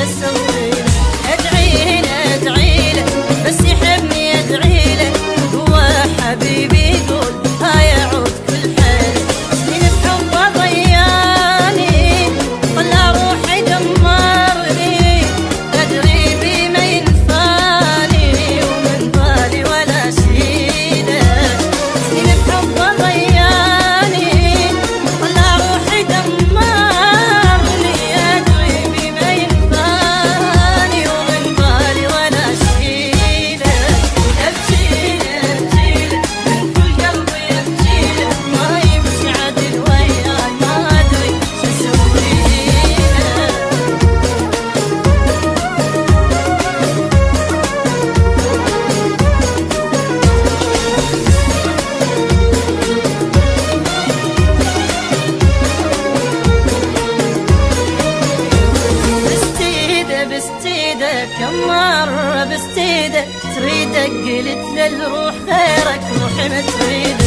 اسوي له؟ ادعي له ادعي له بس يحبني ادعي له، هو حبيبي يقول ها يعود كل حيل. سنين بحبه ضياني طلع روحي دمرني، ادري بي ما ينفاني ومن بالي ولا شيله. سنين بحبه ضياني طلع روحي دمرني، ادري بي ما ينفاني ومن بالي ولا شيله. ابجيله ابجيله من كل قلبي ابجيله، ما يمشي عدل وياي ما ادري شو اسوي له. بستيده كم مرة بستيده، تريدك قلت للروح غيرك روحي ما تريده.